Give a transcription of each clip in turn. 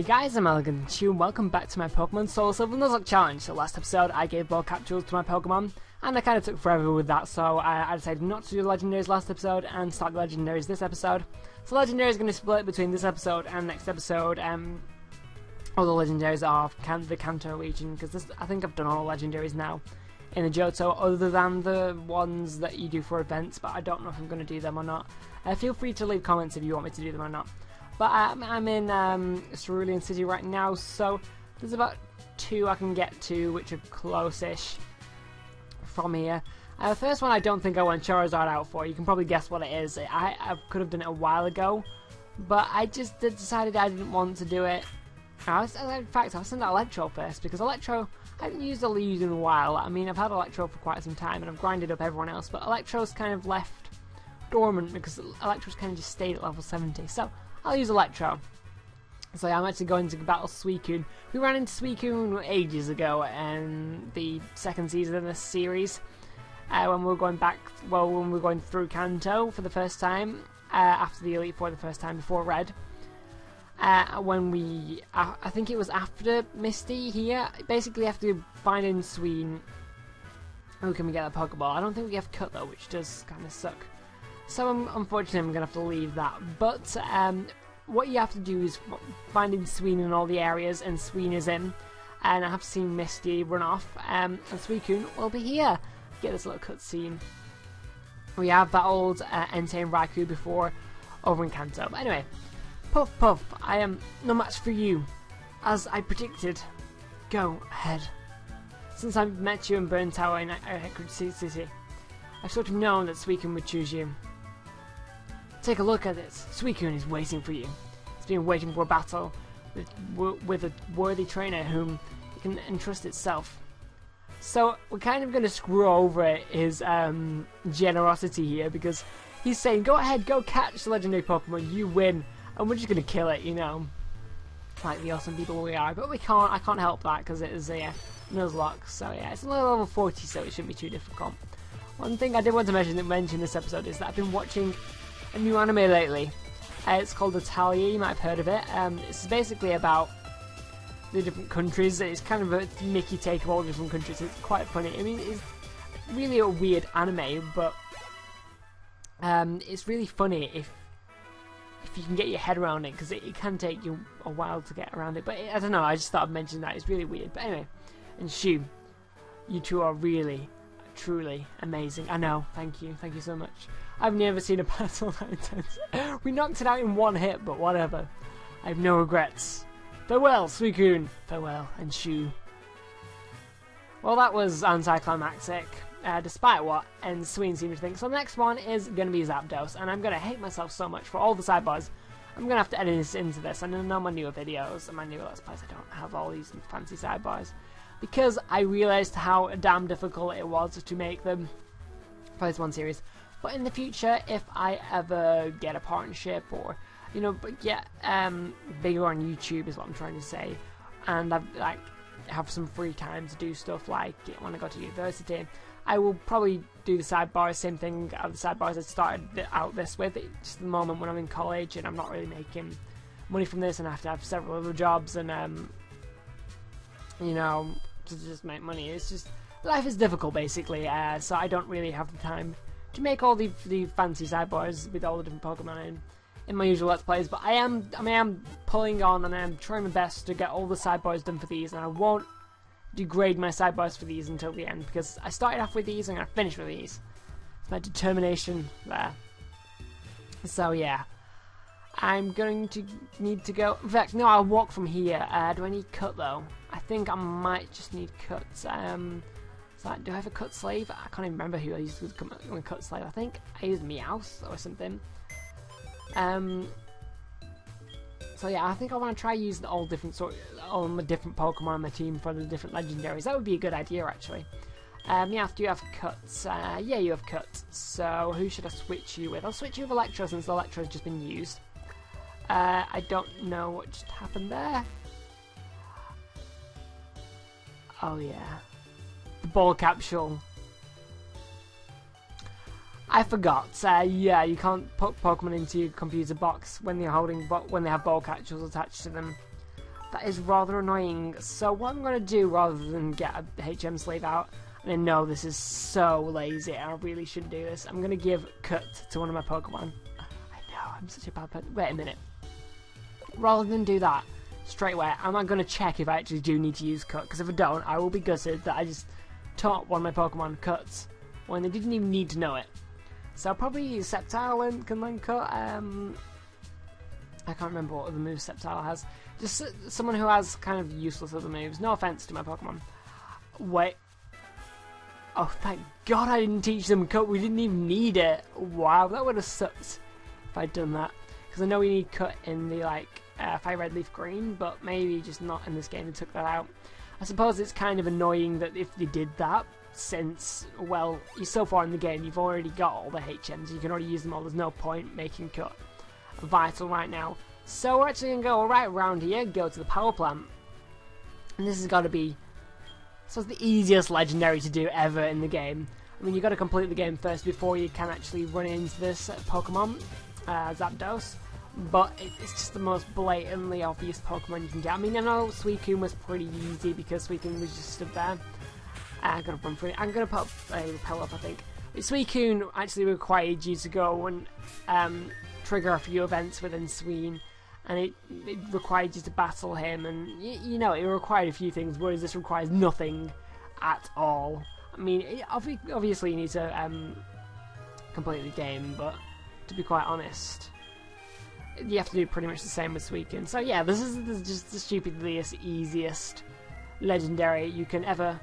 Hey guys, I'm Elegant and welcome back to my Pokemon SoulSilver Nuzlocke challenge. So last episode I gave ball capsules to my Pokemon and I kind of took forever with that, so I decided not to do the legendaries last episode and start the legendaries this episode. So legendary is going to split between this episode and next episode. All the legendaries are the Kanto region, because I think I've done all the legendaries now in the Johto, other than the ones that you do for events, but I don't know if I'm going to do them or not. Feel free to leave comments if you want me to do them or not. But I'm in Suicune City right now, so there's about 2 I can get to, which are close-ish from here. The first one I don't think I want Charizard out for. You can probably guess what it is. I could have done it a while ago, but I just decided I didn't want to do it. In fact, I'll send out Electro first, because Electro, I haven't used Electro in a while. I mean, I've had Electro for quite some time, and I've grinded up everyone else, but Electro's kind of left dormant, because Electro's kind of just stayed at level 70, so I'll use Electro. So yeah, I'm actually going to battle Suicune. We ran into Suicune ages ago in the second season of this series, when we were going back, when we were going through Kanto for the first time, after the Elite Four the first time, before Red. When we, I think it was after Misty here, basically after finding Suicune, oh, can we get a Pokeball? I don't think we have Cut though, which does kind of suck. So unfortunately I'm going to have to leave that, but what you have to do is finding Suicune in all the areas, and Suicune is in, and I have seen Misty run off, and Suicune will be here. Get this little cutscene. We have battled Entei and Raikou before over in Kanto, but anyway, Puff Puff, I am no match for you, as I predicted. Go ahead. Since I met you in Burn Tower in Hecrid City, I've sort of known that Suicune would choose you. Take a look at this. Suicune is waiting for you. It's been waiting for a battle with a worthy trainer whom it can entrust itself. So we're kind of going to screw over his generosity here, because he's saying, go ahead, go catch the legendary Pokemon, you win, and we're just going to kill it, you know, like the awesome people we are. But we can't. I can't help that because it is a Nuzlocke. So yeah, it's only level 40, so it shouldn't be too difficult. One thing I did want to mention this episode is that I've been watching a new anime lately. It's called Italia. You might have heard of it. It's basically about the different countries. It's kind of a Mickey take of all the different countries. It's quite funny. I mean, it's really a weird anime, but it's really funny if you can get your head around it, because it can take you a while to get around it. But I don't know. I just thought I'd mention that. It's really weird. But anyway, and Shu, you two are really, truly amazing. I know. Thank you so much. I've never seen a battle that intense. We knocked it out in one hit, but whatever. I have no regrets. Farewell, Suicune. Farewell, and Shu. Well, that was anticlimactic, despite what Suicune seemed to think. So the next one is going to be Zapdos, and I'm going to hate myself so much for all the sidebars. I'm going to have to edit this into this. And I know my newer videos and my newer Let's Plays, I don't have all these fancy sidebars, because I realised how damn difficult it was to make them for this one series. But in the future, if I ever get a partnership, or you know, but get bigger on YouTube is what I'm trying to say, and I've have some free time to do stuff like when I go to university, I will probably do the sidebars, same thing as the sidebars I started out this with. It's just the moment when I'm in college and I'm not really making money from this, and I have to have several other jobs, and you know, to just make money. It's just, life is difficult basically, so I don't really have the time to make all the fancy sidebars with all the different Pokemon in my usual Let's Plays. But I am pulling on, and I am trying my best to get all the sidebars done for these, and I won't degrade my sidebars for these until the end, because I started off with these and I'm going to finish with these. It's my determination there. So yeah, I'm going to need to go. In fact, no, I'll walk from here. Do I need Cut though? I think I might just need Cut. Do I have a Cut Slave? I can't even remember who I used with a Cut Slave. I think I used Meowth or something. So yeah, I think I want to try using all the different Pokemon on my team for the different legendaries. That would be a good idea, actually. Meowth, do you have Cuts? Yeah, you have Cuts. So who should I switch you with? I'll switch you with Electro, since the Electro has just been used. I don't know what just happened there. Oh yeah, the ball capsule. I forgot. Yeah, you can't put Pokemon into your computer box when they're holding, when they have ball capsules attached to them. That is rather annoying. So what I'm going to do, rather than get a HM sleeve out, and I know this is so lazy, I really shouldn't do this, I'm going to give Cut to one of my Pokemon. I know, I'm such a bad person. Wait a minute. Rather than do that straight away, I'm going to check if I actually do need to use Cut, because if I don't, I will be gutted that I just taught one of my Pokemon Cuts when they didn't even need to know it. So I'll probably use Sceptile and can learn Cut. I can't remember what other moves Sceptile has. Just someone who has kind of useless other moves. No offense to my Pokemon. Wait. Oh, thank God I didn't teach them Cut. We didn't even need it. Wow, that would have sucked if I'd done that. Because I know we need Cut in the, like, Fire Red Leaf Green, but maybe just not in this game and took that out. I suppose it's kind of annoying that if they did that, since, well, you're so far in the game, you've already got all the HMs, you can already use them all, there's no point making Cut vital right now. So we're actually going to go right around here, go to the power plant. And this has got to be, so it's the easiest legendary to do ever in the game. I mean, you've got to complete the game first before you can actually run into this Pokemon, Zapdos. But it's just the most blatantly obvious Pokemon you can get. I mean, I know Suicune was pretty easy because Suicune was just stood there. I'm going to run through it. I'm going to put a repel up, I think. But Suicune actually required you to go and trigger a few events within Suicune, and it required you to battle him, and you know, it required a few things, whereas this requires nothing at all. I mean, obviously you need to complete the game, but to be quite honest, you have to do pretty much the same with Suicune. So yeah, this is just the stupidly easiest legendary you can ever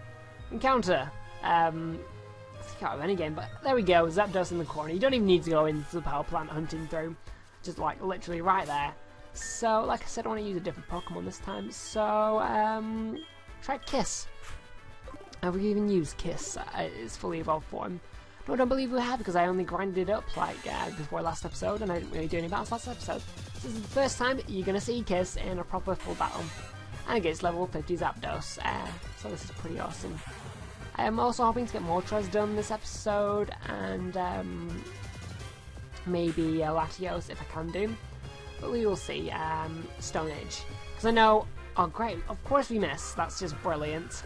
encounter. I can't have any game, but there we go, Zapdos in the corner. You don't even need to go into the power plant hunting through, just like literally right there. So like I said, I want to use a different Pokemon this time, so try Kiss. Have we even used Kiss? It's fully evolved form. No, I don't believe we have, because I only grinded it up like before last episode, and I didn't really do any battles last episode. This is the first time you're going to see Kiss in a proper full battle. And it gets level 50 Zapdos, so this is pretty awesome. I'm also hoping to get Moltres done this episode, and maybe Latios if I can do. But we will see. Stone Age. Because I know... Oh great, of course we miss. That's just brilliant.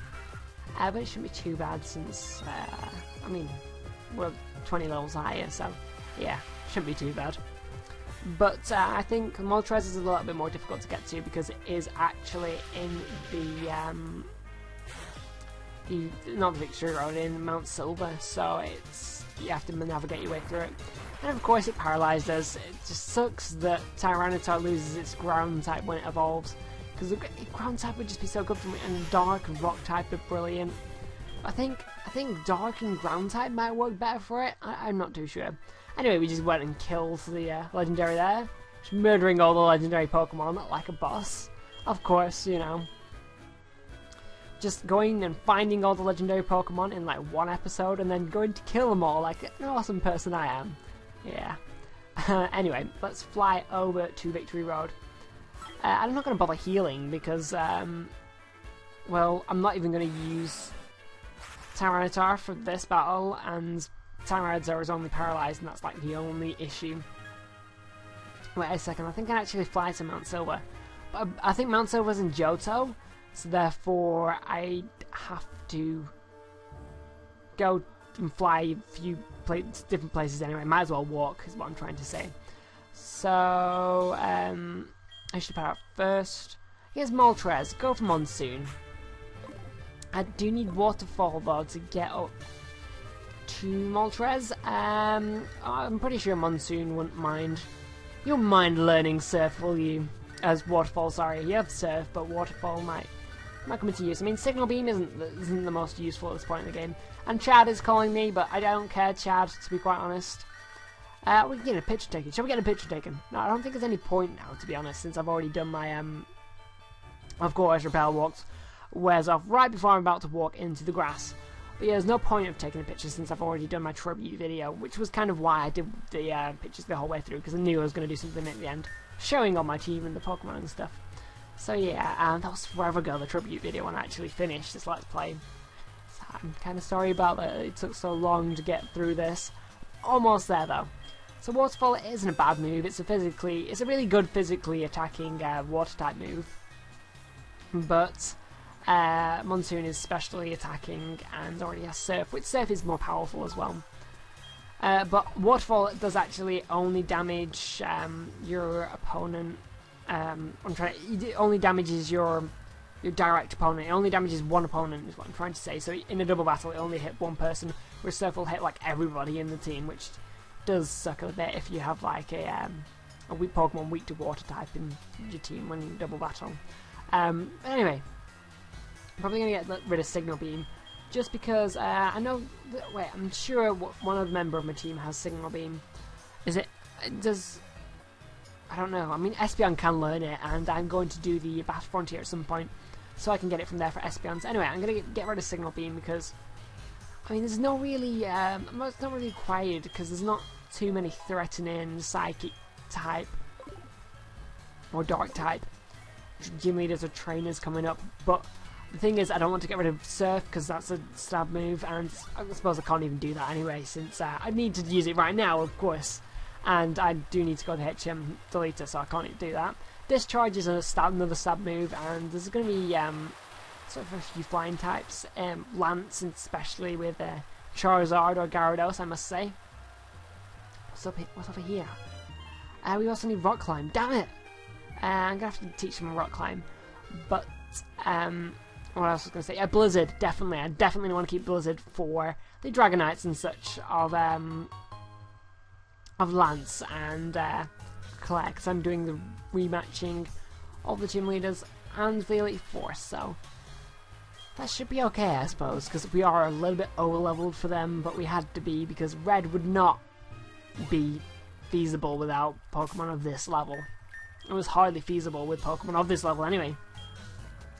But it shouldn't be too bad since... I mean, we're 20 levels higher, so yeah, shouldn't be too bad. But I think Moltres is a little bit more difficult to get to because it is actually in not the Victory Road, in Mount Silver, so it's, you have to navigate your way through it. And of course it paralysed us. It just sucks that Tyranitar loses its ground type when it evolves, because the ground type would just be so good for me, and dark and rock type are brilliant. I think dark and ground type might work better for it. I'm not too sure. Anyway, we just went and killed the legendary there, just murdering all the legendary Pokemon like a boss. Of course, you know. Just going and finding all the legendary Pokemon in like one episode and then going to kill them all like an awesome person I am. Yeah. Anyway, let's fly over to Victory Road. I'm not going to bother healing because, well, I'm not even going to use Tyranitar for this battle, and Tyranitar is only paralysed, and that's like the only issue. Wait a second, I think I can actually fly to Mount Silver. But I think Mount Silver's in Johto, so therefore I have to go and fly a few different places anyway. Might as well walk, is what I'm trying to say. So, I should power up first. Here's Moltres, go for Monsoon. I do need Waterfall though to get up to Moltres. I'm pretty sure Monsoon wouldn't mind. You wouldn't mind learning Surf, will you? As Waterfall, sorry. You have Surf, but Waterfall might come into use. I mean, Signal Beam isn't the most useful at this point in the game. And Chad is calling me, but I don't care, Chad, to be quite honest. We can get a picture taken. Shall we get a picture taken? No, I don't think there's any point now, to be honest, since I've already done my, of course, Repel walks. Wears off right before I'm about to walk into the grass. But yeah, there's no point of taking a picture since I've already done my tribute video, which was kind of why I did the pictures the whole way through, because I knew I was going to do something at the end, showing all my team and the Pokemon and stuff. So yeah, that was forever ago, the tribute video, when I actually finished this Let's Play. So I'm kind of sorry about that, it took so long to get through this. Almost there though. So Waterfall isn't a bad move, it's a really good physically attacking water type move. but Monsoon is specially attacking and already has Surf, which Surf is more powerful as well. But Waterfall does actually only damage your opponent. It only damages your direct opponent. It only damages one opponent, is what I'm trying to say. So in a double battle, it only hit one person, whereas Surf will hit like everybody in the team, which does suck a bit if you have like a weak Pokemon weak to water type in your team when you double battle. Anyway, I'm probably gonna get rid of Signal Beam, just because I know. Wait, I'm sure one other member of my team has Signal Beam. I don't know. I mean, Espeon can learn it, and I'm going to do the Battle Frontier at some point, so I can get it from there for Espeon. So anyway, I'm going to get rid of Signal Beam because, I mean, there's no really, it's not really required because there's not too many threatening Psychic type or Dark type gym leaders or trainers coming up. But the thing is, I don't want to get rid of Surf because that's a stab move, and I suppose I can't even do that anyway since I need to use it right now, of course. And I do need to go to HM Deleter, so I can't do that. Discharge is another stab move, and there's going to be sort of a few flying types. Lance, especially with Charizard or Gyarados, I must say. What's over here? We also need Rock Climb. Damn it! I'm going to have to teach them Rock Climb. But, what else was I going to say? Blizzard, definitely. I definitely want to keep Blizzard for the Dragonites and such of Lance and Claire, because I'm doing the rematching of the gym leaders and the Elite Four, so that should be okay, I suppose, because we are a little bit over-leveled for them, but we had to be, because Red would not be feasible without Pokemon of this level. It was hardly feasible with Pokemon of this level anyway.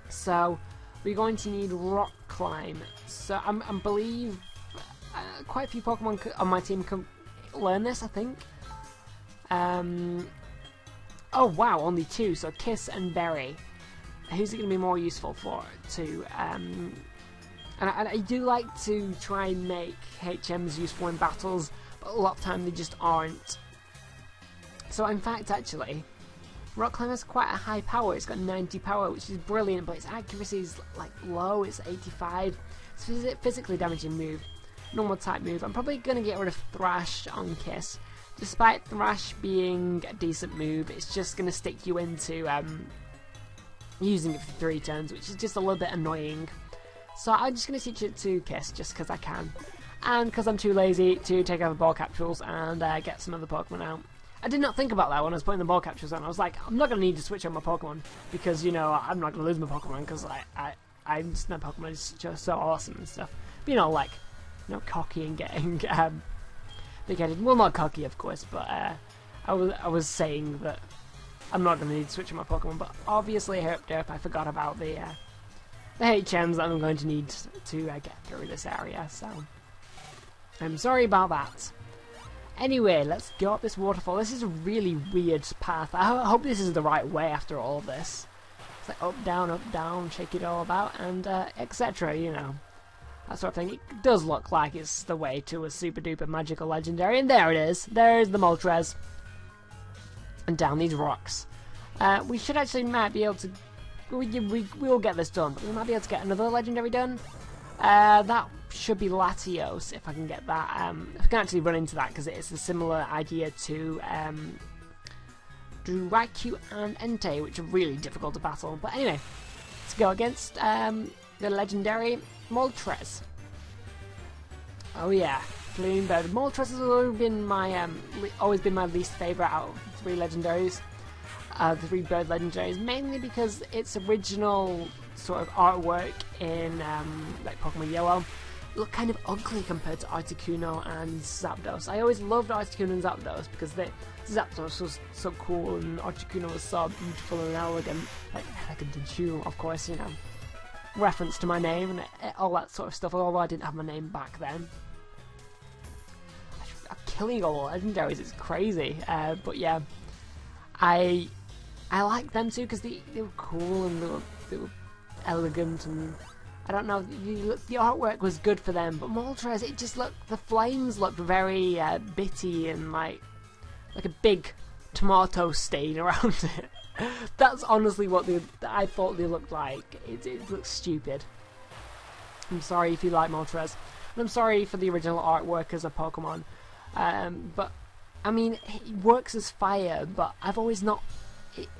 So we're going to need Rock Climb. So I believe quite a few Pokemon on my team can learn this, I think. Oh wow, only two, so Kiss and Berry. Who's it going to be more useful for? And I do like to try and make HMs useful in battles, but a lot of time they just aren't. So in fact, actually, Rock Climb has quite a high power. It's got 90 power, which is brilliant, but its accuracy is like low. It's 85. It's a physically damaging move. Normal type move. I'm probably going to get rid of Thrash on Kiss. Despite Thrash being a decent move, it's just going to stick you into using it for 3 turns, which is just a little bit annoying. So I'm just going to teach it to Kiss, just because I can. And because I'm too lazy to take over ball capsules and get some other Pokemon out. I did not think about that when I was putting the ball capsules on. I was like, I'm not going to need to switch on my Pokemon, because, you know, I'm not going to lose my Pokemon, because my Pokemon is just so awesome and stuff. But, you know, like, cocky and getting big-headed. Well, not cocky, of course, but I was saying that I'm not going to need to switch on my Pokemon. But obviously, Herp I forgot about the HMs that I'm going to need to get through this area. So I'm sorry about that. Anyway, let's go up this waterfall. This is a really weird path. I hope this is the right way after all of this. It's like up, down, shake it all about, and etc. You know. That sort of thing. It does look like it's the way to a super duper magical legendary, and there it is. There's the Moltres. And down these rocks. We should actually might be able to. We will get this done, but we might be able to get another legendary done. That should be Latios, if I can get that. I can actually run into that because it's a similar idea to Raikou and Entei, which are really difficult to battle. But anyway, let's go against the legendary Moltres. Oh yeah, Flume Bird. Moltres has always been my least favourite out of the 3 legendaries. The 3 bird legendaries, mainly because its original sort of artwork in like Pokemon Yellow looked kind of ugly compared to Articuno and Zapdos. I always loved Articuno and Zapdos because Zapdos was so cool and Articuno was so beautiful and elegant, like elegant and true, of course, you know. Reference to my name and all that sort of stuff, although I didn't have my name back then. I'm killing all the legendaries, it's crazy. But yeah, I like them too because they were cool and they were elegant, and I don't know, the artwork was good for them. But Moltres, it just looked, the flames looked very bitty and like a big tomato stain around it. That's honestly what I thought they looked like. It looks stupid. I'm sorry if you like Moltres, and I'm sorry for the original artwork as a Pokemon. But I mean, it works as fire, but I've always not.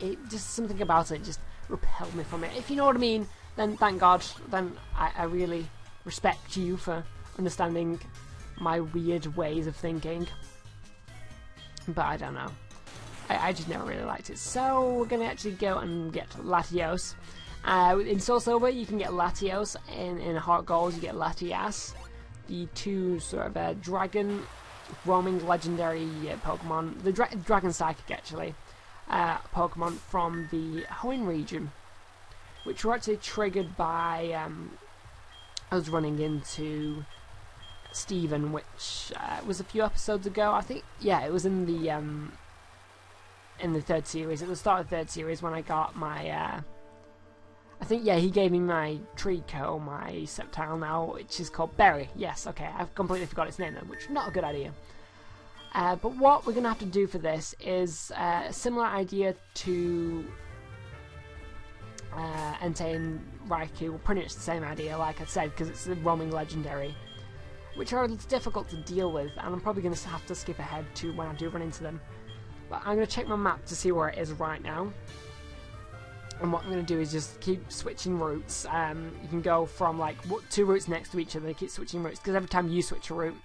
It just something about it just repelled me from it. If you know what I mean, then thank God. Then I really respect you for understanding my weird ways of thinking. But I don't know. I just never really liked it. So we're gonna actually go and get Latios. In SoulSilver, you can get Latios. In Heart Gold, you get Latias. The two sort of dragon roaming legendary Pokemon. The Dragon Psychic actually. Pokemon from the Hoenn region, which were actually triggered by us running into Steven, which was a few episodes ago. I think, yeah, it was in the third series, at the start of the third series, when I got my I think, yeah, he gave me my Trico, my Sceptile now, which is called Berry. Yes, okay, I've completely forgot its name then, which is not a good idea. But what we're going to have to do for this is a similar idea to Entei and Raikou. Pretty much the same idea, like I said, because it's a roaming legendary, which are difficult to deal with, and I'm probably going to have to skip ahead to when I do run into them. But I'm going to check my map to see where it is right now. And what I'm going to do is just keep switching routes. You can go from like 2 routes next to each other, keep switching routes, because every time you switch a route,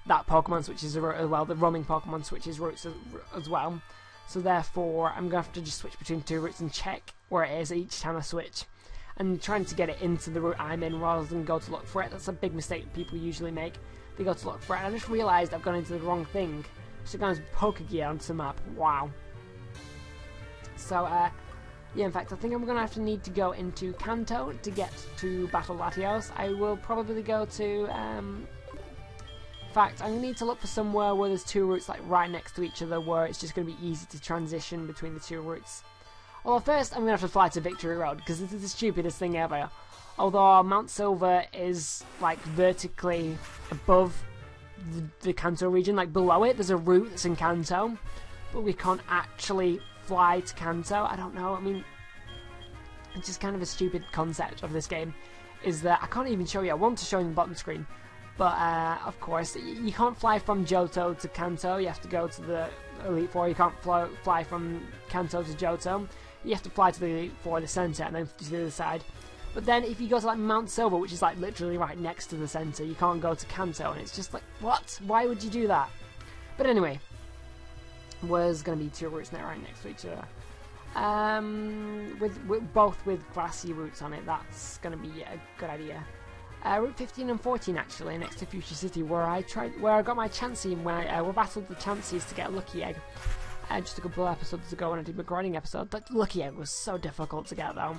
that Pokemon switches a route as well. The roaming Pokemon switches routes as well. So therefore, I'm going to have to just switch between 2 routes and check where it is each time I switch. And trying to get it into the route I'm in rather than go to look for it. That's a big mistake people usually make. They go to look for it. And I just realised I've gone into the wrong thing. So it goes Pokegear onto the map. Wow. So, yeah, in fact, I think I'm going to have to need to go into Kanto to get to Battle Latios. I will probably go to, in fact, I'm going to need to look for somewhere where there's 2 routes like right next to each other, where it's just going to be easy to transition between the 2 routes. Although first, I'm going to have to fly to Victory Road, because this is the stupidest thing ever. Although Mount Silver is, like, vertically above the Kanto region, like below it, there's a route that's in Kanto, but we can't actually fly to Kanto. I don't know, I mean, it's just kind of a stupid concept of this game, is that I can't even show you. I want to show you on the bottom screen, but of course, you can't fly from Johto to Kanto. You have to go to the Elite Four. You can't fly from Kanto to Johto. You have to fly to the Elite Four, the centre, and then to the other side. But then if you go to like Mount Silver, which is like literally right next to the centre, you can't go to Kanto, and it's just like, what? Why would you do that? But anyway, there's going to be 2 routes now right next to each other. Both with grassy routes on it. That's going to be a good idea. Route 15 and 14 actually, next to Future City, where I got my Chansey, when I battled the Chanseys to get a Lucky Egg. Just a couple of episodes ago when I did my grinding episode. That Lucky Egg was so difficult to get though,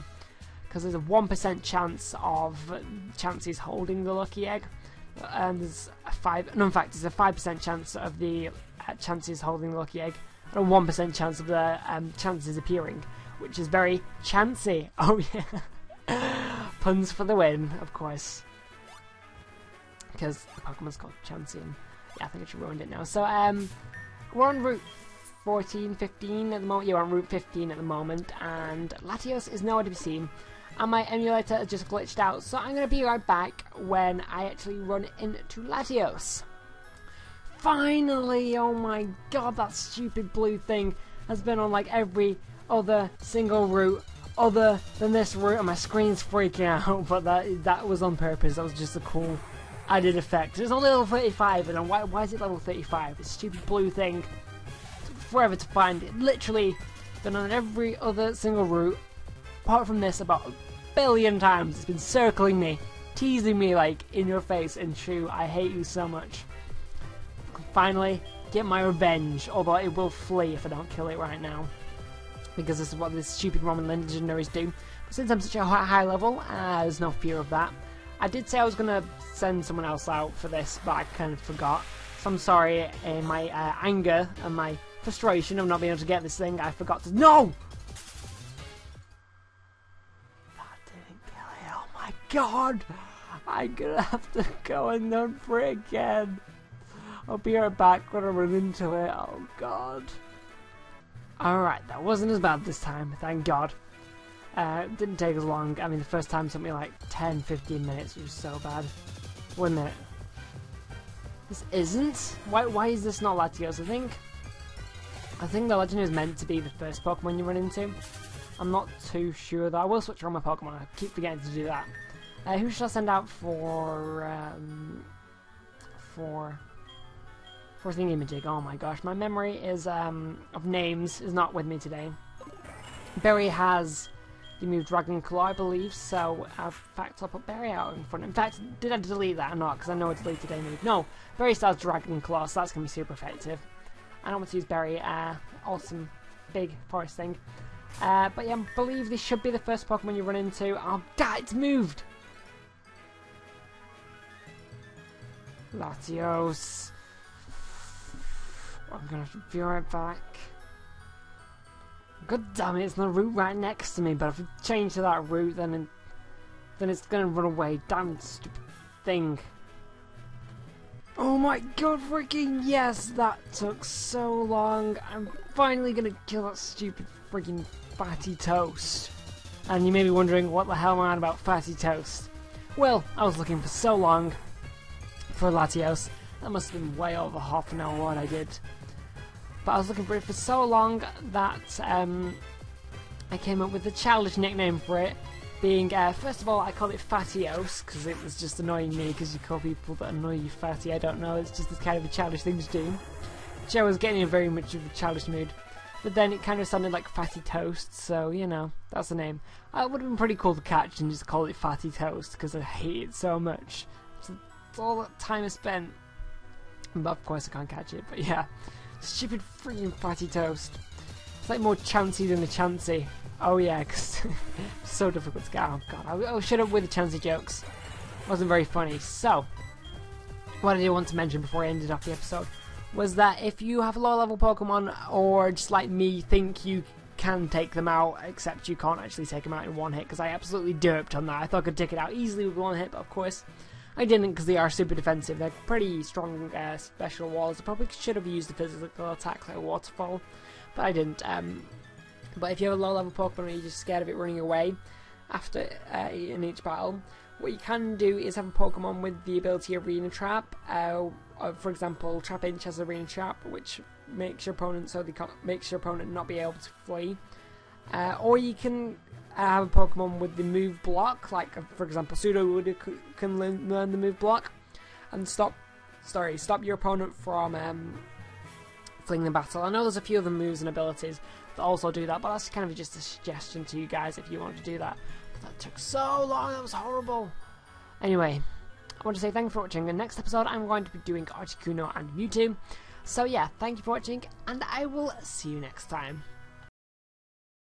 because there's a 1% chance of Chanseys holding the Lucky Egg, and there's a 5% chance of the Chanseys holding the Lucky Egg, and a 1% chance of the Chanseys appearing, which is very chancy. Oh yeah, puns for the win, of course, because the Pokemon's called Chansey, and yeah, I think I just ruined it now. So we're on Route 14, 15 at the moment. Yeah, we're on Route 15 at the moment, and Latios is nowhere to be seen, and my emulator has just glitched out, so I'm going to be right back when I actually run into Latios. Finally! Oh my god, that stupid blue thing has been on like every other single route other than this route, and my screen's freaking out, but that was on purpose. That was just a cool added effect. It's only level 35, and why is it level 35? This stupid blue thing took forever to find. It literally been on every other single route apart from this about a billion times. It's been circling me, teasing me like in your face, and Shu, I hate you so much. I can finally get my revenge, although it will flee if I don't kill it right now, because this is what this stupid Roman legendaries do. But since I'm such a high level, there's no fear of that. I did say I was going to send someone else out for this, but I kind of forgot. So I'm sorry, in my anger and my frustration of not being able to get this thing, I forgot to... No! That didn't kill it. Oh my god! I'm going to have to go and look for it again. I'll be right back when I run into it. Oh god. Alright, that wasn't as bad this time, thank God. It didn't take as long. I mean, the first time took me like 10-15 minutes, which was so bad. 1 minute. This isn't? Why is this not Latios? I think the legendary is meant to be the first Pokemon you run into. I'm not too sure though. I will switch around my Pokemon. I keep forgetting to do that. Who should I send out for thingamajig? Oh my gosh, my memory is of names is not with me today. Berry has the move Dragon Claw, I believe, so in fact I'll put Berry out in front. In fact, did I delete that or not? Because I know I deleted a move. No, Berry starts Dragon Claw, so that's going to be super effective. I don't want to use Berry, awesome big forest thing. But yeah, I believe this should be the first Pokemon you run into. Oh, God, it's moved! Latios. I'm gonna have to be right back. God damn it, it's the route right next to me, but if I change to that route, then it's gonna run away. Damn stupid thing. Oh my god, freaking yes! That took so long. I'm finally gonna kill that stupid freaking fatty toast. And you may be wondering, what the hell am I on about fatty toast? Well, I was looking for so long for Latios. That must have been way over half an hour what I did. But I was looking for it for so long that I came up with a childish nickname for it, being, first of all, I call it Fatios, because it was just annoying me, because you call people that annoy you fatty, I don't know, it's just this kind of a childish thing to do. Which I was getting in very much of a childish mood. But then it kind of sounded like Fatty Toast, so, you know, that's the name. It would have been pretty cool to catch and just call it Fatty Toast, because I hate it so much. It's all that time I spent. But of course I can't catch it, but yeah. Stupid freaking Fatty Toast. It's like more chancy than a chancy. Oh yeah, because it's so difficult to get. Oh god, I'll shut up with the chancy jokes. Wasn't very funny. So, what I did want to mention before I ended off the episode was that if you have a low level Pokemon, or just like me think you can take them out, except you can't actually take them out in one hit, because I absolutely derped on that. I thought I could take it out easily with one hit, but of course I didn't, because they are super defensive. They're pretty strong special walls. I probably should have used the physical attack like a waterfall, but I didn't. But if you have a low level Pokemon and you're just scared of it running away after in each battle, what you can do is have a Pokemon with the ability Arena Trap. For example, Trap Inch has Arena Trap, which makes your opponent not be able to flee. Or you can have a Pokemon with the move block, like for example Sudowoodo can learn the move block and stop your opponent from fleeing the battle. I know there's a few other moves and abilities that also do that, but that's kind of just a suggestion to you guys if you want to do that. But that took so long, that was horrible. Anyway, I want to say thank you for watching. In the next episode I'm going to be doing Articuno and Mewtwo. So yeah, thank you for watching, and I will see you next time.